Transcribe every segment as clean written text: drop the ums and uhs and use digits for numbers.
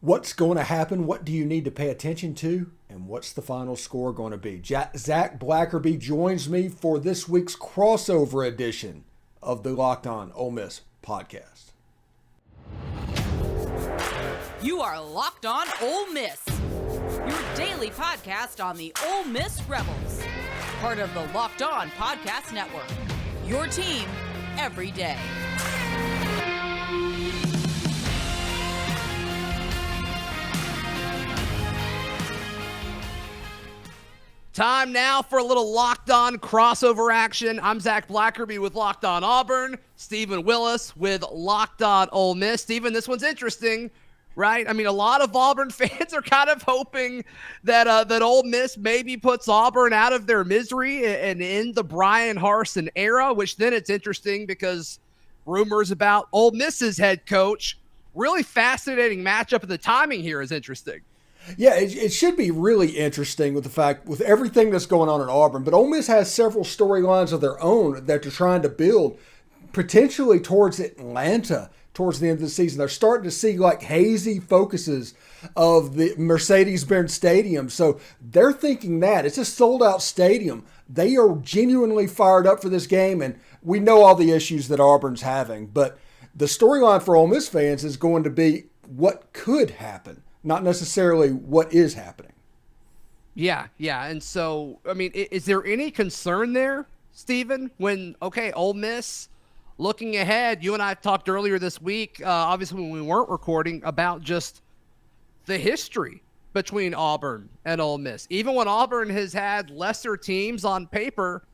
What's going to happen? What do you need to pay attention to? And what's the final score going to be? Zach Blackerby joins me for this week's crossover edition of the Locked On Ole Miss podcast. You are Locked On Ole Miss, your daily podcast on the Ole Miss Rebels, part of the Locked On Podcast Network, your team every day. Time now for a little Locked On crossover action. I'm Zach Blackerby with Locked On Auburn, Stephen Willis with Locked On Ole Miss. Stephen, this one's interesting, right? I mean, a lot of Auburn fans are kind of hoping that that Ole Miss maybe puts Auburn out of their misery and in the Bryan Harsin era, which then it's interesting because rumors about Ole Miss's head coach. Really fascinating matchup, and the timing here is interesting. Yeah, it should be really interesting with everything that's going on at Auburn. But Ole Miss has several storylines of their own that they're trying to build, potentially towards Atlanta towards the end of the season. They're starting to see like hazy focuses of the Mercedes-Benz Stadium. So they're thinking that it's a sold-out stadium. They are genuinely fired up for this game, and we know all the issues that Auburn's having. But the storyline for Ole Miss fans is going to be what could happen, not necessarily what is happening. Yeah. And so, I mean, is there any concern there, Stephen, when, Ole Miss, looking ahead, you and I talked earlier this week, obviously when we weren't recording, about just the history between Auburn and Ole Miss. Even when Auburn has had lesser teams on paper,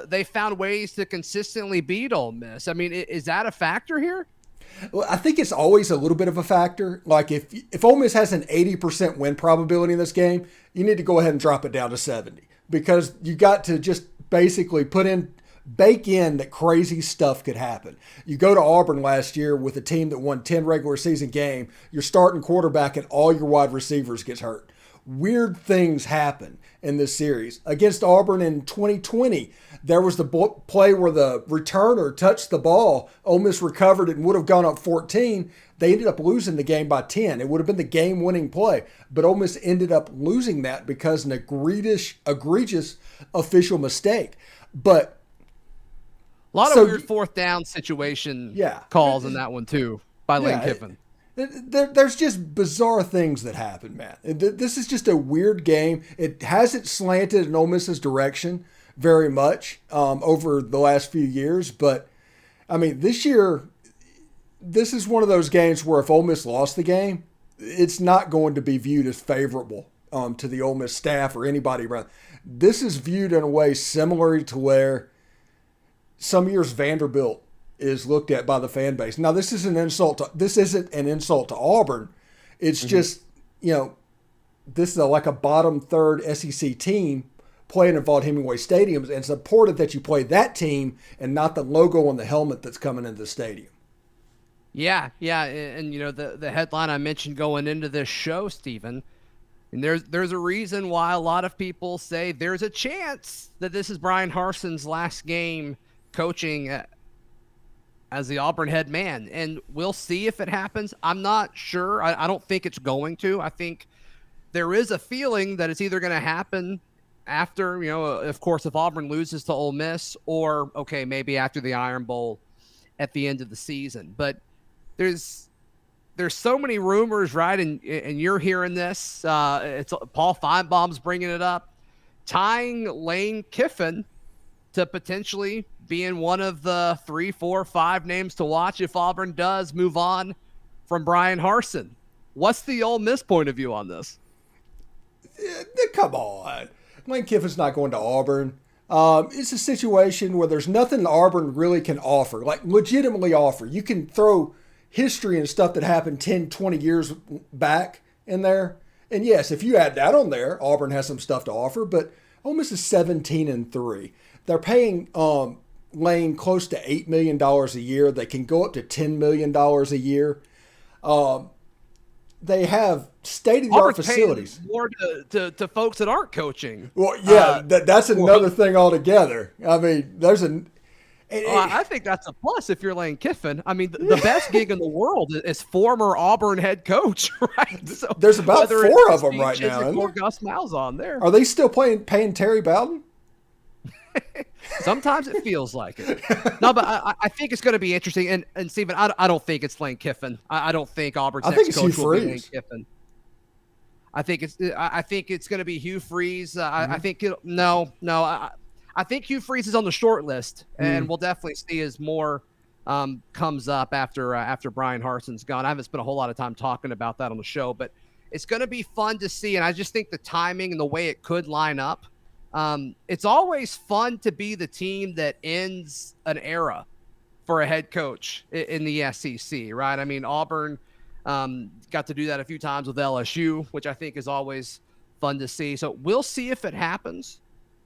they found ways to consistently beat Ole Miss. I mean, is that a factor here? Well, I think it's always a little bit of a factor. Like if Ole Miss has an 80% win probability in this game, you need to go ahead and drop it down to 70 because you got to just basically bake in that crazy stuff could happen. You go to Auburn last year with a team that won 10 regular season games, your starting quarterback and all your wide receivers gets hurt. Weird things happen in this series. Against Auburn in 2020, there was the play where the returner touched the ball. Ole Miss recovered it and would have gone up 14. They ended up losing the game by 10. It would have been the game-winning play, but Ole Miss ended up losing that because of an egregious official mistake. But a lot of weird fourth down situation calls in that one too by Lane Kiffin. There's just bizarre things that happen, man. This is just a weird game. It hasn't slanted in Ole Miss's direction very much over the last few years. But, I mean, this year, this is one of those games where if Ole Miss lost the game, it's not going to be viewed as favorable to the Ole Miss staff or anybody around. This is viewed in a way similar to where some years Vanderbilt is looked at by the fan base. Now, this isn't an insult to Auburn. It's just, this is like a bottom third SEC team playing in Vaught-Hemingway stadiums, and it's important that you play that team and not the logo on the helmet that's coming into the stadium. Yeah. And the headline I mentioned going into this show, Stephen, and there's a reason why a lot of people say there's a chance that this is Bryan Harsin's last game coaching as the Auburn head man, and we'll see if it happens. I'm not sure. I don't think it's going to. I think there is a feeling that it's either going to happen after, of course, if Auburn loses to Ole Miss, or maybe after the Iron Bowl at the end of the season. But there's so many rumors, right? And you're hearing this. It's Paul Feinbaum's bringing it up, tying Lane Kiffin to potentially being one of the 3, 4, 5 names to watch if Auburn does move on from Bryan Harsin. What's the Ole Miss point of view on this? Come on. Lane Kiffin's not going to Auburn. It's a situation where there's nothing Auburn really can offer, like legitimately offer. You can throw history and stuff that happened 10, 20 years back in there. And yes, if you add that on there, Auburn has some stuff to offer, but Ole Miss is 17-3. They're paying Lane close to $8 million a year. They can go up to $10 million a year. They have state-of-the-art facilities. More to folks that aren't coaching. Well, yeah, that's another thing altogether. I mean, I think that's a plus if you're Lane Kiffin. I mean, the best gig in the world is former Auburn head coach, right? So there's about 4 of them right now. Or Gus Malzahn there. Are they still paying Terry Bowden? Sometimes it feels like it. No, but I think it's going to be interesting. And Stephen, I don't think it's Lane Kiffin. I don't think Auburn's next coach will be Lane Kiffin. I think it's going to be Hugh Freeze. I think I think Hugh Freeze is on the short list, and we'll definitely see as more comes up after Brian Harsin's gone. I haven't spent a whole lot of time talking about that on the show, but it's going to be fun to see. And I just think the timing and the way it could line up. It's always fun to be the team that ends an era for a head coach in the SEC, right? I mean, Auburn got to do that a few times with LSU, which I think is always fun to see. So we'll see if it happens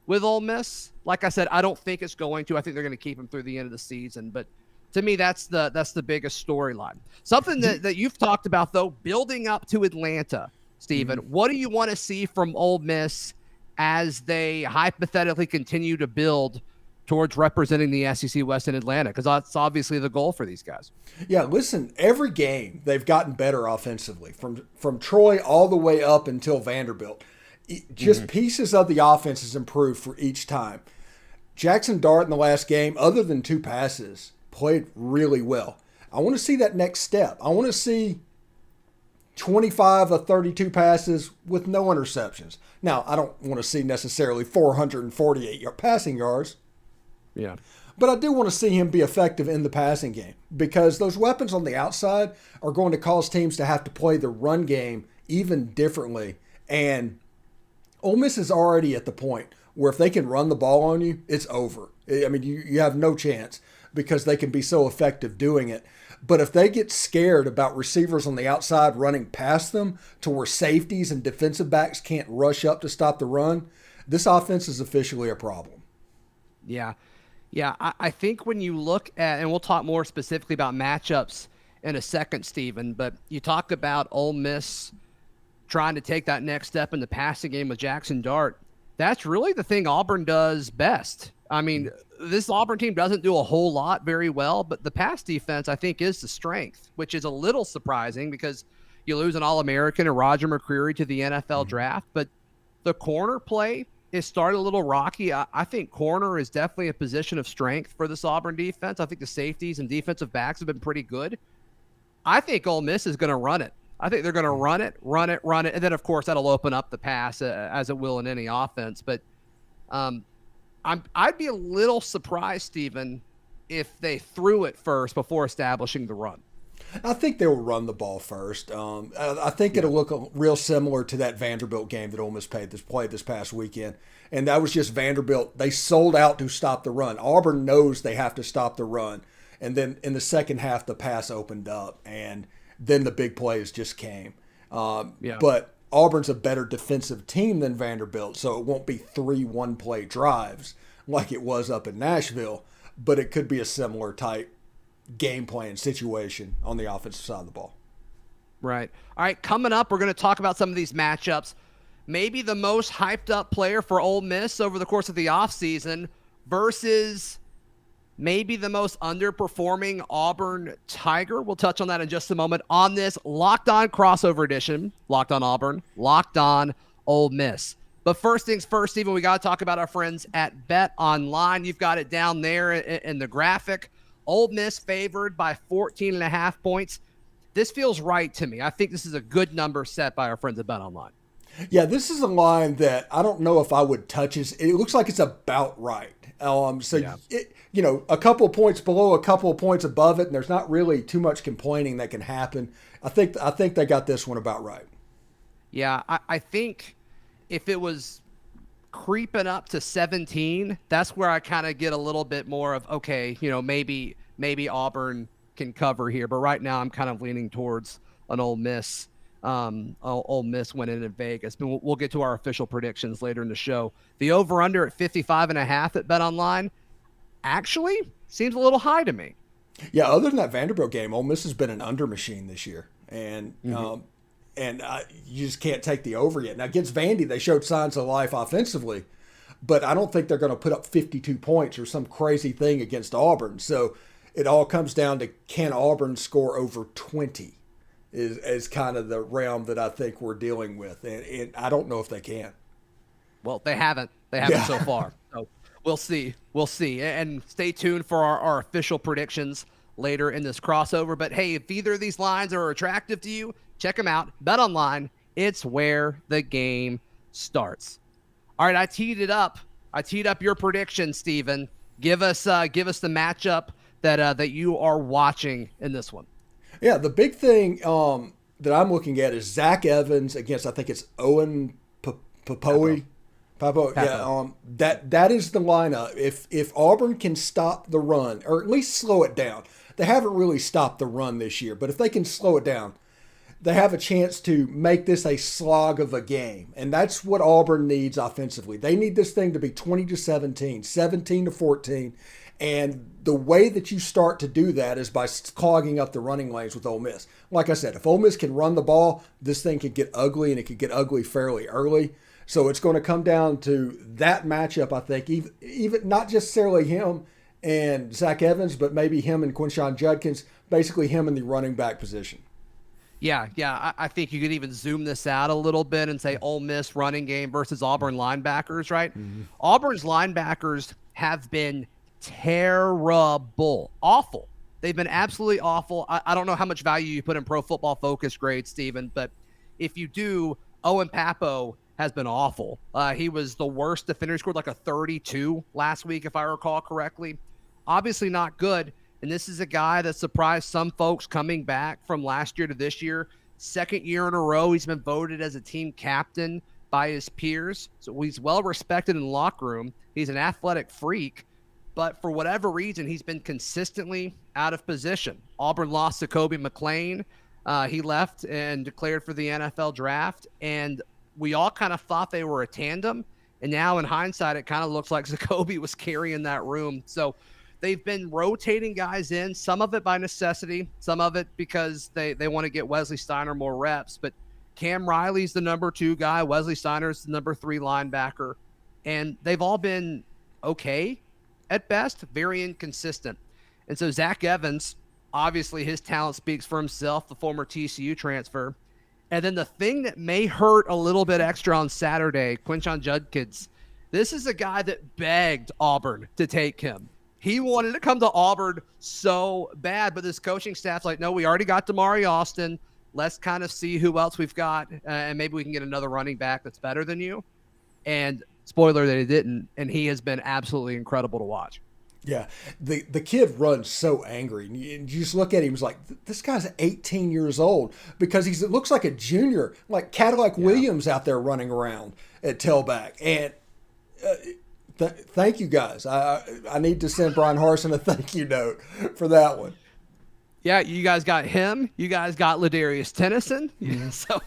with Ole Miss. Like I said, I don't think it's going to. I think they're going to keep him through the end of the season. But to me, that's the biggest storyline. Something that you've talked about, though, building up to Atlanta, Stephen. What do you want to see from Ole Miss as they hypothetically continue to build towards representing the SEC West in Atlanta? Because that's obviously the goal for these guys. Yeah, listen, every game they've gotten better offensively, from Troy all the way up until Vanderbilt. Just pieces of the offense has improved for each time. Jaxson Dart in the last game, other than 2 passes, played really well. I want to see that next step. I want to see 25 of 32 passes with no interceptions. Now, I don't want to see necessarily 448 passing yards. Yeah. But I do want to see him be effective in the passing game, because those weapons on the outside are going to cause teams to have to play the run game even differently. And Ole Miss is already at the point where if they can run the ball on you, it's over. I mean, you have no chance because they can be so effective doing it. But if they get scared about receivers on the outside running past them to where safeties and defensive backs can't rush up to stop the run, this offense is officially a problem. Yeah. Yeah, I think when you look at, and we'll talk more specifically about matchups in a second, Stephen, but you talk about Ole Miss trying to take that next step in the passing game with Jaxson Dart. That's really the thing Auburn does best. I mean, this Auburn team doesn't do a whole lot very well, but the pass defense, I think, is the strength, which is a little surprising because you lose an All-American and Roger McCreary to the NFL draft, but the corner play is started a little rocky. I think corner is definitely a position of strength for this Auburn defense. I think the safeties and defensive backs have been pretty good. I think Ole Miss is going to run it. I think they're going to run it. And then, of course, that'll open up the pass as it will in any offense. But I'd be a little surprised, Stephen, if they threw it first before establishing the run. I think they will run the ball first. I think it'll look real similar to that Vanderbilt game that Ole Miss played this past weekend. And that was just Vanderbilt. They sold out to stop the run. Auburn knows they have to stop the run. And then in the second half, the pass opened up. And then the big plays just came. But Auburn's a better defensive team than Vanderbilt, so it won't be 3 one-play drives like it was up in Nashville. But it could be a similar type game plan situation on the offensive side of the ball. Right. All right, coming up, we're going to talk about some of these matchups. Maybe the most hyped up player for Ole Miss over the course of the offseason versus maybe the most underperforming Auburn Tiger. We'll touch on that in just a moment on this Locked On crossover edition. Locked On Auburn, Locked On Ole Miss. But first things first, Stephen, we got to talk about our friends at BetOnline. You've got it down there in the graphic. Ole Miss favored by 14.5 points. This feels right to me. I think this is a good number set by our friends at BetOnline. Yeah, this is a line that I don't know if I would touch. It looks like it's about right. A couple of points below, a couple of points above it, and there's not really too much complaining that can happen. I think they got this one about right. Yeah, I think if it was creeping up to 17, that's where I kind of get a little bit more of, okay, maybe Auburn can cover here. But right now I'm kind of leaning towards an Ole Miss. Ole Miss went in Vegas. But we'll get to our official predictions later in the show. The over-under at 55.5 at BetOnline actually seems a little high to me. Yeah, other than that Vanderbilt game, Ole Miss has been an under machine this year. And you just can't take the over yet. Now, against Vandy, they showed signs of life offensively. but I don't think they're going to put up 52 points or some crazy thing against Auburn. So it all comes down to, can Auburn score over 20 is kind of the realm that I think we're dealing with. And I don't know if they can. Well, they haven't. They haven't so far. So we'll see. We'll see. And stay tuned for our official predictions later in this crossover. But hey, if either of these lines are attractive to you, check them out. BetOnline, it's where the game starts. All right, I teed it up. I teed up your prediction, Steven. Give us the matchup that you are watching in this one. Yeah, the big thing that I'm looking at is Zach Evans against, I think it's Owen Papoe. Yeah, that is the lineup. If Auburn can stop the run, or at least slow it down, they haven't really stopped the run this year, but if they can slow it down, they have a chance to make this a slog of a game. And that's what Auburn needs offensively. They need this thing to be 20-17, 17-14. And the way that you start to do that is by clogging up the running lanes with Ole Miss. Like I said, if Ole Miss can run the ball, this thing could get ugly, and it could get ugly fairly early. So it's going to come down to that matchup, I think, even not necessarily him and Zach Evans, but maybe him and Quinshon Judkins, basically him in the running back position. Yeah. I think you could even zoom this out a little bit and say Ole Miss running game versus Auburn linebackers, right? Mm-hmm. Auburn's linebackers have been terrible, awful. They've been absolutely awful. I don't know how much value you put in Pro Football Focus grades, Steven, but if you do, Owen Papo has been awful. He was the worst defender. He scored like a 32 last week, if I recall correctly. Obviously not good. And this is a guy that surprised some folks coming back from last year to this year. Second year in a row, he's been voted as a team captain by his peers. So he's well respected in the locker room. He's an athletic freak. But for whatever reason, he's been consistently out of position. Auburn lost to Kobe McLean. He left and declared for the NFL draft. And we all kind of thought they were a tandem. And now in hindsight, it kind of looks like Jacoby was carrying that room. So they've been rotating guys in, some of it by necessity, some of it because they want to get Wesley Steiner more reps. But Cam Riley's the number 2 guy. Wesley Steiner's the number 3 linebacker. And they've all been okay at best, very inconsistent. And so Zach Evans, obviously his talent speaks for himself, the former TCU transfer. And then the thing that may hurt a little bit extra on Saturday, Quinshon Judkins, this is a guy that begged Auburn to take him. He wanted to come to Auburn so bad, but this coaching staff's like, no, we already got Damari Austin. Let's kind of see who else we've got, and maybe we can get another running back that's better than you. And spoiler that he didn't, and he has been absolutely incredible to watch. Yeah, the kid runs so angry. You just look at him, he's like, this guy's 18 years old, because it looks like a junior, like Cadillac Williams out there running around at tailback. And thank you guys. I need to send Brian Harsin a thank you note for that one. Yeah, you guys got him. You guys got Ladarius Tennyson. Mm-hmm. So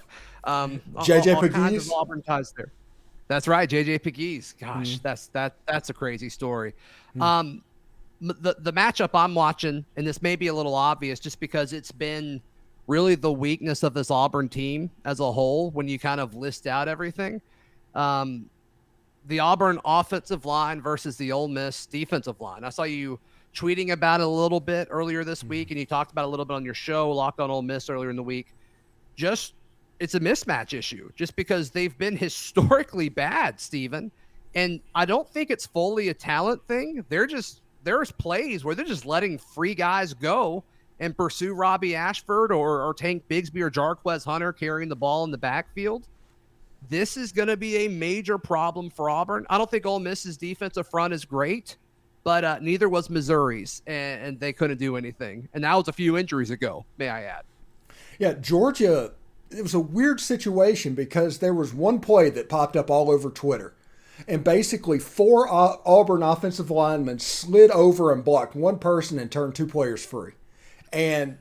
JJ all Pegues. kinds of Auburn ties there. That's right, JJ Pegues. Gosh, that's a crazy story. The matchup I'm watching, and this may be a little obvious just because it's been really the weakness of this Auburn team as a whole when you kind of list out everything. The Auburn offensive line versus the Ole Miss defensive line. I saw you tweeting about it a little bit earlier this week, and you talked about it a little bit on your show, Locked on Ole Miss, earlier in the week. It's a mismatch issue just because they've been historically bad, Steven. And I don't think it's fully a talent thing. There's plays where they're just letting free guys go and pursue Robby Ashford or Tank Bigsby or Jarquez Hunter carrying the ball in the backfield. This is going to be a major problem for Auburn. I don't think Ole Miss's defensive front is great, but neither was Missouri's, and they couldn't do anything. And that was a few injuries ago, may I add. Yeah, Georgia, it was a weird situation because there was one play that popped up all over Twitter. And basically 4 Auburn offensive linemen slid over and blocked one person and turned 2 players free. And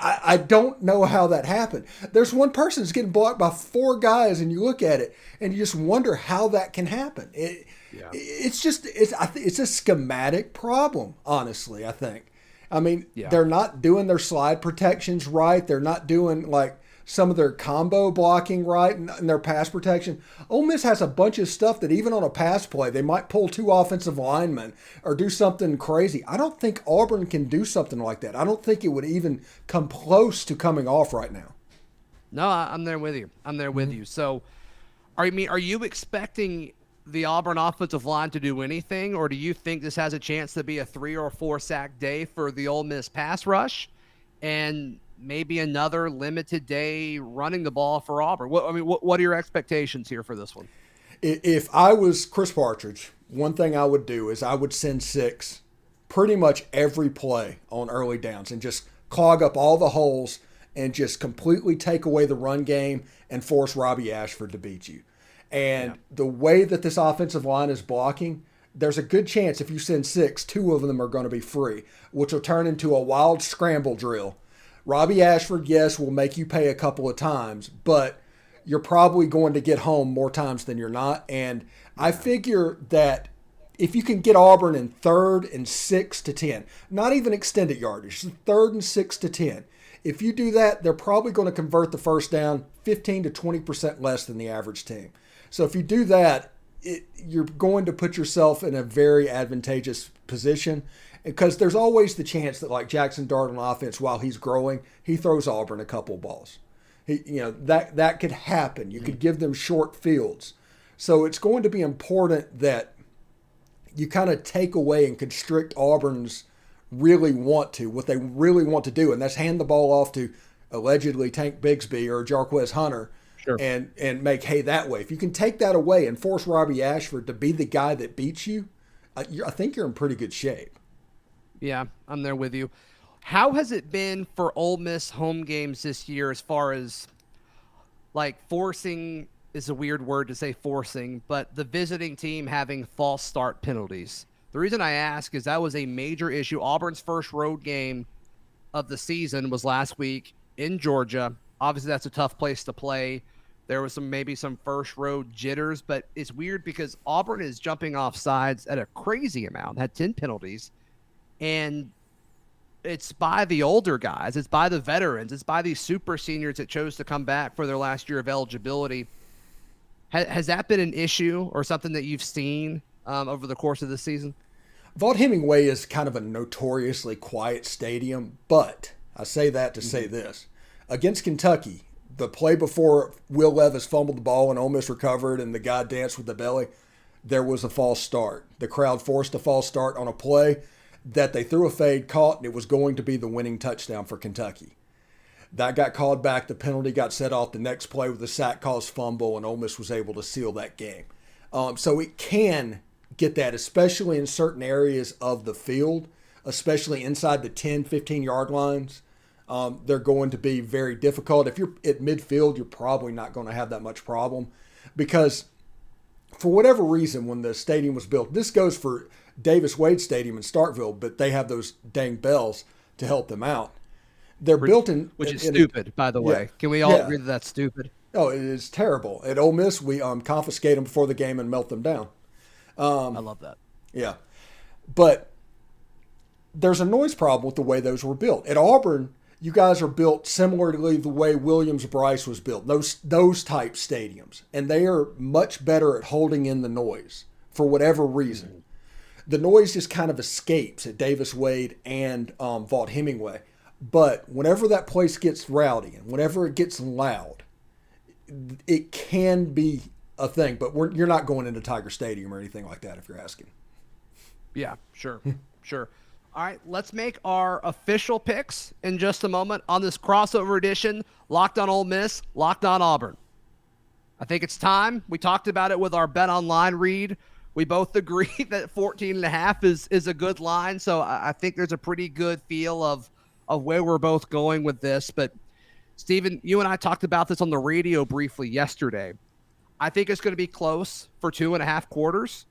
I don't know how that happened. There's one person that's getting blocked by 4 guys, and you look at it and you just wonder how that can happen. It's a schematic problem, honestly, I think. I mean, they're not doing their slide protections right. They're not doing like some of their combo blocking right and their pass protection. Ole Miss has a bunch of stuff that even on a pass play, they might pull 2 offensive linemen or do something crazy. I don't think Auburn can do something like that. I don't think it would even come close to coming off right now. No, I'm there with you. I'm there with you. So, are you expecting the Auburn offensive line to do anything, or do you think this has a chance to be a 3 or 4 sack day for the Ole Miss pass rush, and maybe another limited day running the ball for Auburn? What are your expectations here for this one? If I was Chris Partridge, one thing I would do is I would send 6 pretty much every play on early downs and just clog up all the holes and just completely take away the run game and force Robby Ashford to beat you. And the way that this offensive line is blocking, there's a good chance if you send 6, 2 of them are going to be free, which will turn into a wild scramble drill. Robby Ashford, yes, will make you pay a couple of times, but you're probably going to get home more times than you're not. And I figure that if you can get Auburn in 3rd and 6 to 10, not even extended yardage, 3rd and 6 to 10, if you do that, they're probably going to convert the first down 15 to 20% less than the average team. So if you do that, you're going to put yourself in a very advantageous position, because there's always the chance that, like Jaxson Dart on offense, while he's growing, he throws Auburn a couple balls. That could happen. You could give them short fields. So it's going to be important that you kind of take away and constrict Auburn's what they really want to do, and that's hand the ball off to allegedly Tank Bigsby or Jarquez Hunter. Sure. And make hay that way. If you can take that away and force Robby Ashford to be the guy that beats you, I think you're in pretty good shape. Yeah, I'm there with you. How has it been for Ole Miss home games this year as far as, like, forcing is a weird word to say forcing, but the visiting team having false start penalties? The reason I ask is that was a major issue. Auburn's first road game of the season was last week in Georgia. Obviously, that's a tough place to play. There was maybe some first road jitters, but it's weird because Auburn is jumping off sides at a crazy amount, had 10 penalties, and it's by the older guys. It's by the veterans. It's by these super seniors that chose to come back for their last year of eligibility. Has that been an issue or something that you've seen over the course of this season? Vaught-Hemingway is kind of a notoriously quiet stadium, but I say that to say this. Against Kentucky, the play before Will Levis fumbled the ball and Ole Miss recovered and the guy danced with the belly, there was a false start. The crowd forced a false start on a play that they threw a fade, caught, and it was going to be the winning touchdown for Kentucky. That got called back. The penalty got set off. The next play with the sack caused fumble, and Ole Miss was able to seal that game. So it can get that, especially in certain areas of the field, especially inside the 10, 15-yard lines. They're going to be very difficult. If you're at midfield, you're probably not going to have that much problem, because for whatever reason, when the stadium was built, this goes for Davis Wade Stadium in Starkville, but they have those dang bells to help them out. They're built in... Which is stupid, by the way. Yeah, can we all agree that that's stupid? Oh, it is terrible. At Ole Miss, we confiscate them before the game and melt them down. I love that. Yeah. But there's a noise problem with the way those were built. At Auburn, you guys are built similarly the way Williams-Brice was built, those type stadiums. And they are much better at holding in the noise for whatever reason. The noise just kind of escapes at Davis Wade and Vaught-Hemingway. But whenever that place gets rowdy and whenever it gets loud, it can be a thing. But you're not going into Tiger Stadium or anything like that if you're asking. Yeah, sure, sure. All right, let's make our official picks in just a moment on this crossover edition, Locked on Ole Miss, Locked on Auburn. I think it's time. We talked about it with our BetOnline read. We both agree that 14.5 is a good line, so I think there's a pretty good feel of where we're both going with this. But, Steven, you and I talked about this on the radio briefly yesterday. I think it's going to be close for 2.5 quarters.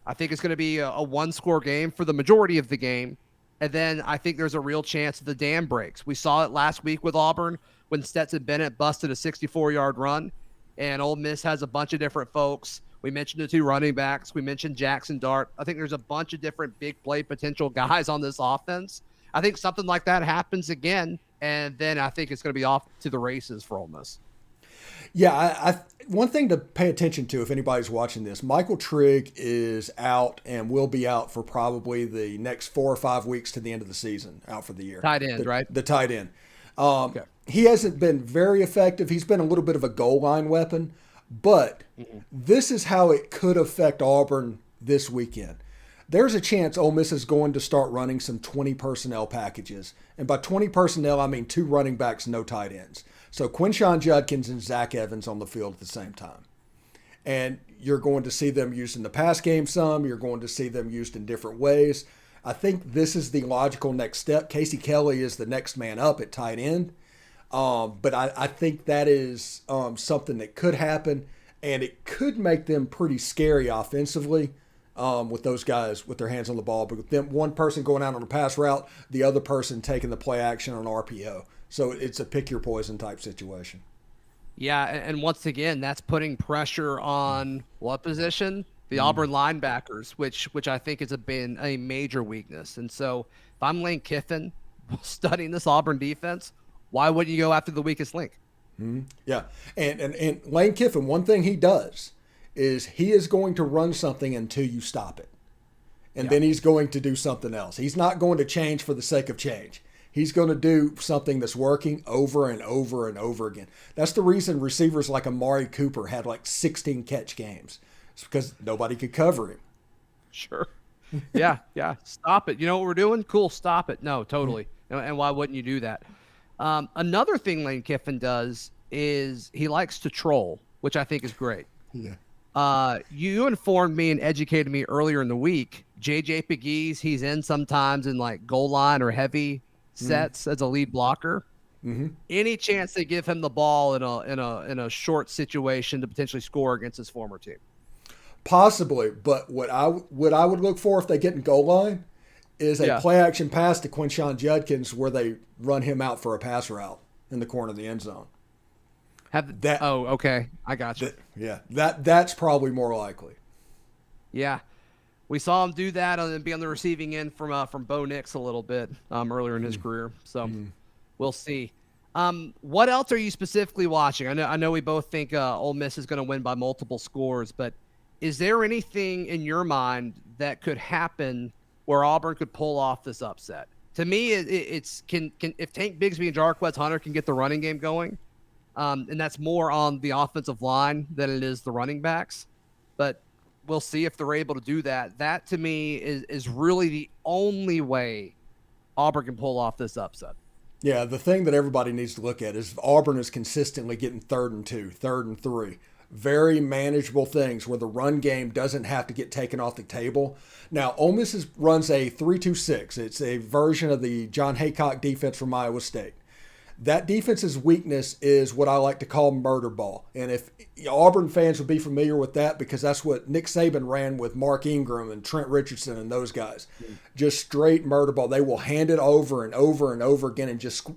I think it's going to be a one-score game for the majority of the game. And then I think there's a real chance the dam breaks. We saw it last week with Auburn when Stetson Bennett busted a 64-yard run. And Ole Miss has a bunch of different folks. We mentioned the 2 running backs. We mentioned Jaxson Dart. I think there's a bunch of different big play potential guys on this offense. I think something like that happens again and then I think it's going to be off to the races for Ole Miss. Yeah, one thing to pay attention to if anybody's watching this, Michael Trigg is out and will be out for probably the next 4 or 5 weeks to the end of the season, out for the year. Tight end, right? The tight end. Okay. He hasn't been very effective. He's been a little bit of a goal line weapon, but this is how it could affect Auburn this weekend. There's a chance Ole Miss is going to start running some 20 personnel packages. And by 20 personnel, I mean 2 running backs, no tight ends. So Quinshon Judkins and Zach Evans on the field at the same time. And you're going to see them used in the pass game some. You're going to see them used in different ways. I think this is the logical next step. Casey Kelly is the next man up at tight end. But I think that is something that could happen. And it could make them pretty scary offensively with those guys with their hands on the ball. But with them, one person going out on a pass route, the other person taking the play action on RPO. So it's a pick your poison type situation. Yeah, and once again, that's putting pressure on what position? The Auburn linebackers, which I think has been a major weakness. And so if I'm Lane Kiffin studying this Auburn defense, why wouldn't you go after the weakest link? Yeah, and Lane Kiffin, one thing he does is he is going to run something until you stop it. And then he's going to do something else. He's not going to change for the sake of change. He's going to do something that's working over and over and over again. That's the reason receivers like Amari Cooper had like 16 catch games. It's because nobody could cover him. Sure. Yeah. Stop it. You know what we're doing? Cool. Stop it. No, totally. And why wouldn't you do that? Another thing Lane Kiffin does is he likes to troll, which I think is great. Yeah. You informed me and educated me earlier in the week. JJ Pegues, he's in sometimes in like goal line or heavy sets as a lead blocker. Any chance they give him the ball in a short situation to potentially score against his former team? Possibly, but what I would look for if they get in goal line is a play action pass to Quinshon Judkins where they run him out for a pass route in the corner of the end zone. Oh, okay. I got you. That's probably more likely. Yeah. We saw him do that and be on the receiving end from Bo Nix a little bit earlier in his career. So we'll see. What else are you specifically watching? I know we both think Ole Miss is going to win by multiple scores, but is there anything in your mind that could happen where Auburn could pull off this upset? To me, it's if Tank Bigsby and Jarquez Hunter can get the running game going, and that's more on the offensive line than it is the running backs. But we'll see if they're able to do that. That, to me, is really the only way Auburn can pull off this upset. Yeah, the thing that everybody needs to look at is Auburn is consistently getting 3rd and 2, 3rd and 3. Very manageable things where the run game doesn't have to get taken off the table. Now, Ole Miss runs a 3-2-6. It's a version of the John Haycock defense from Iowa State. That defense's weakness is what I like to call murder ball. And if Auburn fans would be familiar with that, because that's what Nick Saban ran with Mark Ingram and Trent Richardson and those guys. Just straight murder ball. They will hand it over and over and over again and just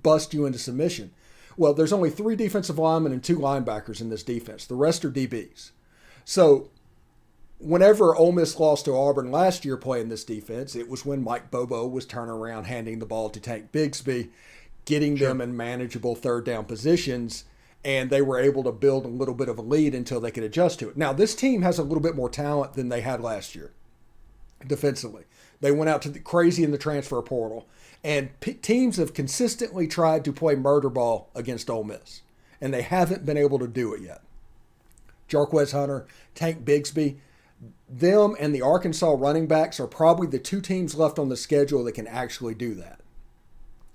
bust you into submission. Well, there's only 3 defensive linemen and 2 linebackers in this defense. The rest are DBs. So whenever Ole Miss lost to Auburn last year playing this defense, it was when Mike Bobo was turning around, handing the ball to Tank Bigsby, getting them in manageable 3rd down positions, and they were able to build a little bit of a lead until they could adjust to it. Now, this team has a little bit more talent than they had last year defensively. They went out to the crazy in the transfer portal, and teams have consistently tried to play murder ball against Ole Miss, and they haven't been able to do it yet. Jarquez Hunter, Tank Bigsby, them and the Arkansas running backs are probably the 2 teams left on the schedule that can actually do that.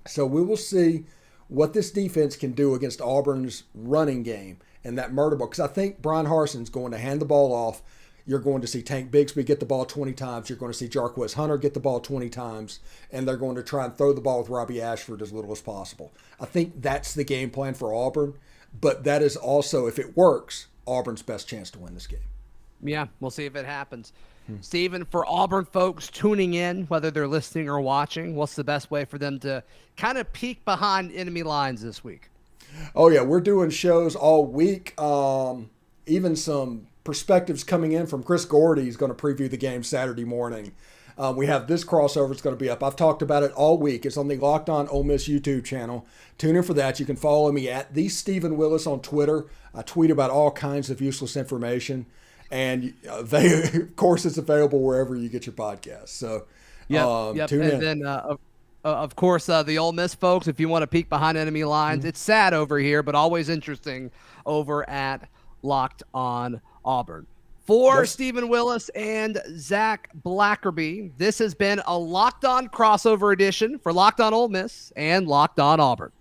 So we will see what this defense can do against Auburn's running game and that murder ball. Because I think Brian Harsin's going to hand the ball off. You're going to see Tank Bigsby get the ball 20 times. You're going to see Jarquez Hunter get the ball 20 times. And they're going to try and throw the ball with Robby Ashford as little as possible. I think that's the game plan for Auburn. But that is also, if it works, Auburn's best chance to win this game. Yeah, we'll see if it happens. Stephen, for Auburn folks tuning in, whether they're listening or watching, what's the best way for them to kind of peek behind enemy lines this week? Oh, yeah, we're doing shows all week. Even some perspectives coming in from Chris Gordy. He's going to preview the game Saturday morning. We have this crossover. It's going to be up. I've talked about it all week. It's on the Locked On Ole Miss YouTube channel. Tune in for that. You can follow me at the Stephen Willis on Twitter. I tweet about all kinds of useless information. And of course, it's available wherever you get your podcasts. So, tune in. And then, of course, the Ole Miss folks, if you want to peek behind enemy lines, it's sad over here, but always interesting over at Locked On Auburn. For Stephen Willis and Zach Blackerby, this has been a Locked On crossover edition for Locked On Ole Miss and Locked On Auburn.